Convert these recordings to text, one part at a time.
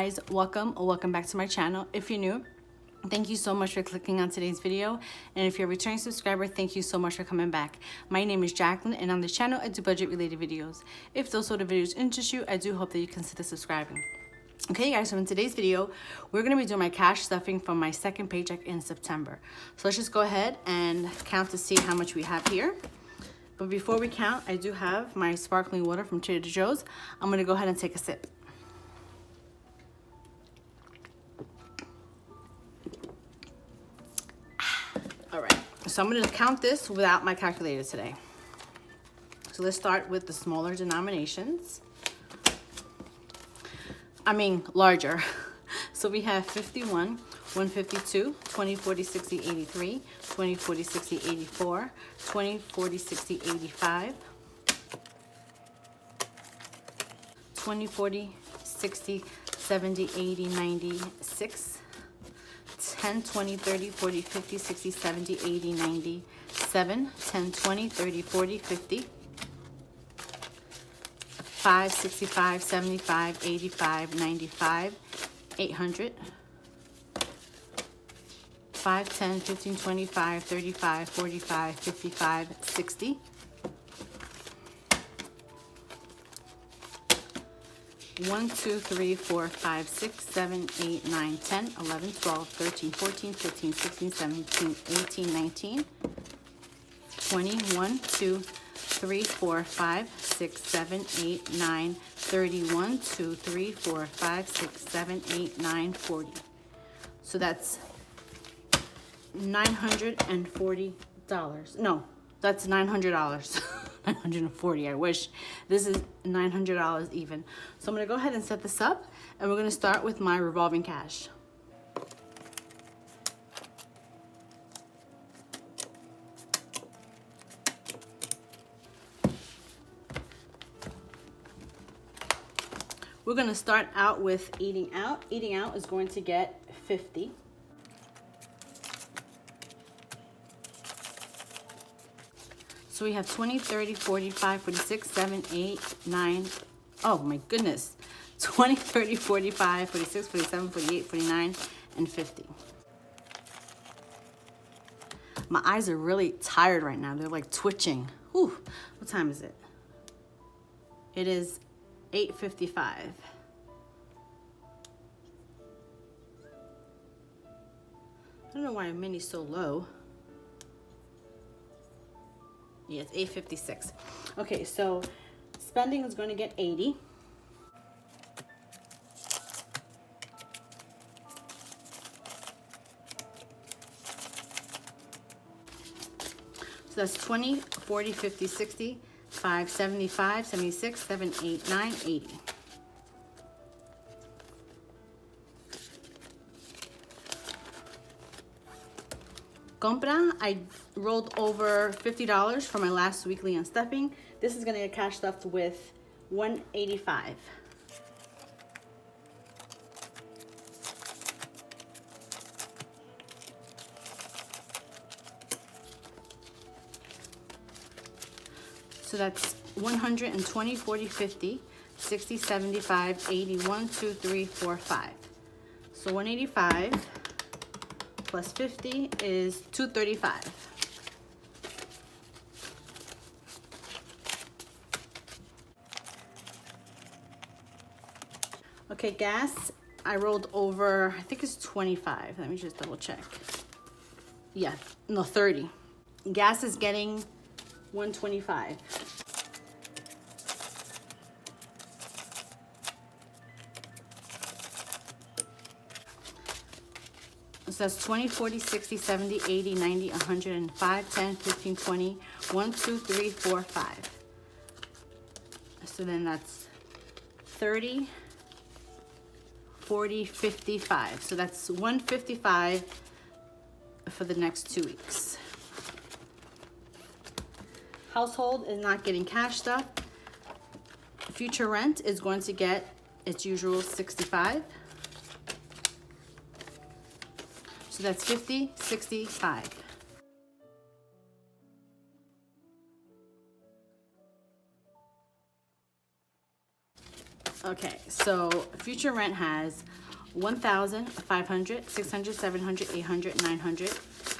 guys, welcome back to my channel. If you're new, thank you so much for clicking on today's video, and if you're a returning subscriber, thank you so much for coming back. My name is Jacqueline, and on this channel I do budget related videos. If those sort of videos interest you, I do hope that you consider subscribing. Okay guys, so in today's video we're going to be doing my cash stuffing from my second paycheck in September. So let's just go ahead and count to see how much we have here. But before we count, I do have my sparkling water from Trader Joe's. I'm going to go ahead and take a sip. All right, so I'm going to count this without my calculator today. So let's start with the smaller denominations. Larger. So we have 51, 152, 20, 40, 60, 83, 20, 40, 60, 84, 20, 40, 60, 85, 20, 40, 60, 70, 80, 96, 10, 20, 30, 40, 50, 60, 70, 80, 97, 10, 20, 30, 40, 50, 5, 65, 75, 85, 95, 800, 5, 10, 15, 25, 35, 45, 55, 60, 1, 2, 3, 4, 5, 6, 7, 8, 9, 10, 11, 12, 13, 14, 15, 16, 17, 18, 19, 20, 1, 2, 3, 4, 5, 6, 7, 8, 9, 31, 2, 3, 4, 5, 6, 7, 8, 9, 40. So that's $940. No, that's $900. 940, I wish. This is $900 even. So I'm going to go ahead and set this up, and we're going to start with my revolving cash. We're going to start out with eating out. Eating out is going to get 50. So we have 20, 30, 45, 46, 7, 8, 9. Oh my goodness. 20, 30, 45, 46, 47, 48, 49, and 50. My eyes are really tired right now. They're like twitching. Whew. What time is it? It is 8:55. I don't know why my mini's so low. Yeah, it's 8:56. Okay, so spending is going to get 80. So that's 20, 40, 50, 60, 5, 75, 76, 7, 8, 9, 80. Compra, I rolled over $50 for my last weekly on stuffing. This is going to get cash stuffed with $185. So that's 120, 40, 50, 60, 75, 80, 1, 2, 3, 4, 5. So 185 plus 50 is 235. Okay, gas, I rolled over, I think it's 25. Let me just double check. Yeah, no, 30. Gas is getting 125. So that's 20, 40, 60, 70, 80, 90, 105, 10, 15, 20, 1, 2, 3, 4, 5. So then that's 30, 40, 55. So that's 155 for the next 2 weeks. Household is not getting cash stuff. Future rent is going to get its usual 65. So that's 50, 65. Okay, so future rent has 1,000, 500, 600, 700, 800, 900,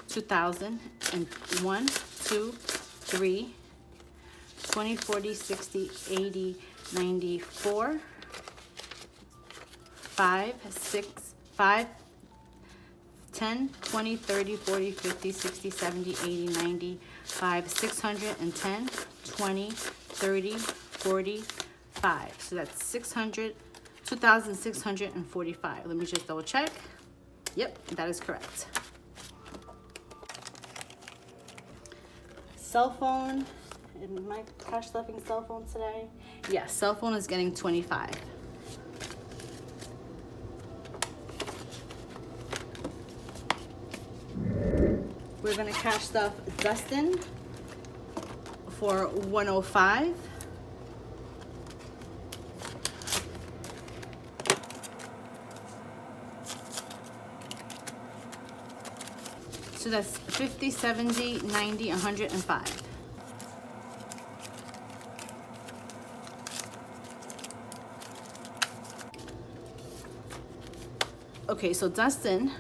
2,000, and 1, 2, 3, 20, 40, 60, 80, 94, 5, 6, 5, 10, 20, 30, 40, 50, 60, 70, 80, 90, 5, 610, 20, 30, 40, 5. So that's 600, 2,645. Let me just double check. Yep, that is correct. Cell phone. Am I cash stuffing cell phone today? Yes, cell phone is getting 25. We're gonna cash stuff Dustin for 105. So that's 50, 70, 90, 105. Okay, so Dustin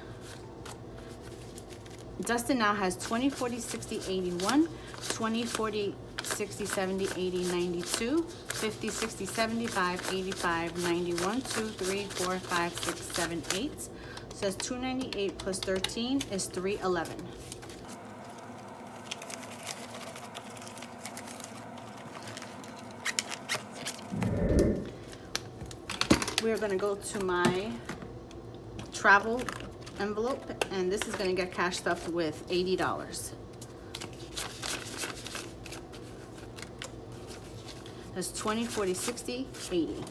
now has 20, 40, 60, 81, 20, 40, 60, 70, 80, 92, 50, 60, 75, 85, 91, 2, 3, 4, 5, 6, 7, 8. So that's 298 plus 13 is 311. We're gonna go to my travel envelope, and this is going to get cash stuffed with $80. That's 20, 40, 60, 80.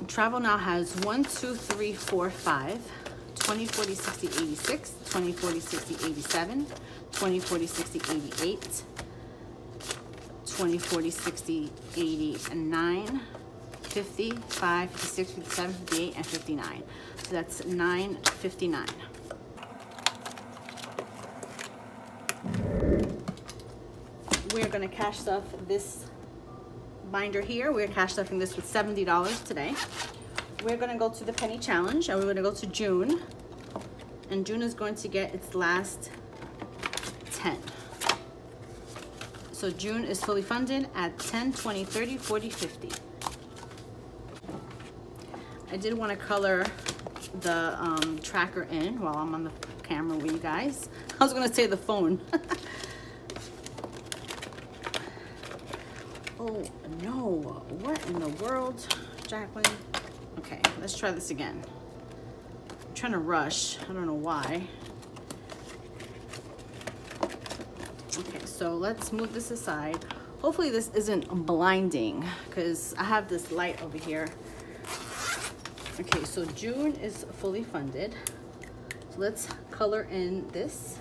Travel now has 1, 2, 3, 4, 5, 20, 40, 60, 86, 20, 40, 60, 87, 20, 40, 60, 88, 20, 40, 60, 89, 50, 5, 56, 57, 58, and 59. So that's 959. We're gonna cash stuff this binder here. We're cash stuffing this with $70 today. We're gonna go to the penny challenge, and we're gonna go to June. And June is going to get its last 10. So June is fully funded at 10, 20, 30, 40, 50. I did want to color the tracker in while I'm on the camera with you guys. I was going to say the phone. Oh, no. What in the world, Jacqueline? Okay, let's try this again. I'm trying to rush. I don't know why. Okay, so let's move this aside. Hopefully this isn't blinding because I have this light over here. Okay, so June is fully funded. So let's color in this.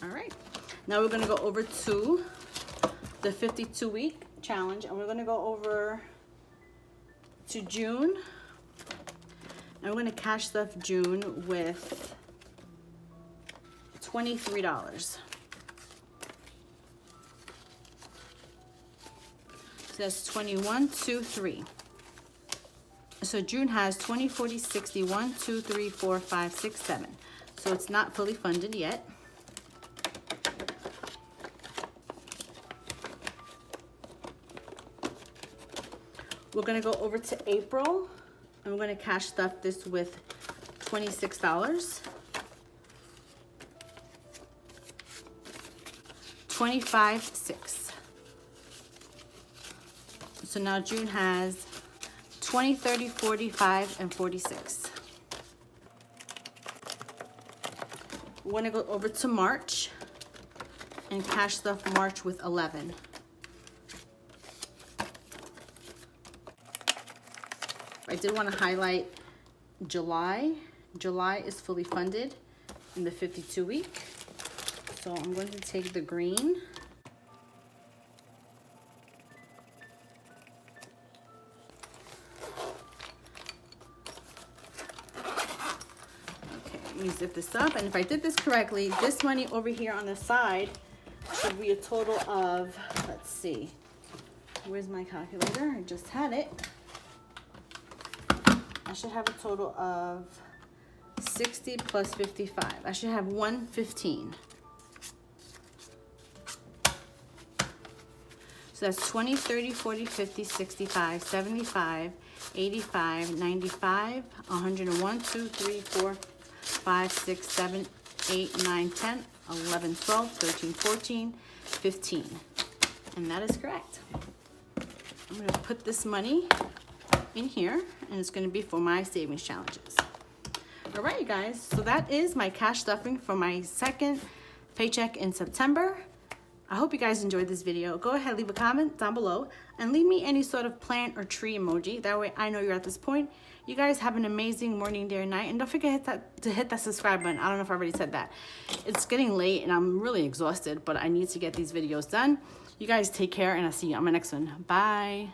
All right, now we're gonna go over to the 52-week challenge, and we're gonna go over to June. And we're gonna cash stuff June with $23. So that's 21, 2, 3. So June has 20, 40, 60, 1, 2, 3, 4, 5, 6, 7. So it's not fully funded yet. We're gonna go over to April, and we're gonna cash stuff this with $26. 25, 6. So now June has 20, 30, 45, and 46. We're gonna go over to March and cash stuff March with 11. I did want to highlight July. July is fully funded in the 52-week. So I'm going to take the green me zip this up. And if I did this correctly, this money over here on the side should be a total of, let's see, where's my calculator? I just had it. I should have a total of 60 plus 55. I should have 115. So that's 20, 30, 40, 50, 65, 75, 85, 95, 101, 2, 3, 4, 5, 6, 7, 8, 9, 10, 11, 12, 13, 14, 15. And that is correct. I'm going to put this money in here, and it's going to be for my savings challenges. All right, you guys. So that is my cash stuffing for my second paycheck in September. I hope you guys enjoyed this video. Go ahead, leave a comment down below and leave me any sort of plant or tree emoji. That way I know you're at this point. You guys have an amazing morning, day, or night. And don't forget to hit that subscribe button. I don't know if I already said that. It's getting late and I'm really exhausted, but I need to get these videos done. You guys take care, and I'll see you on my next one. Bye.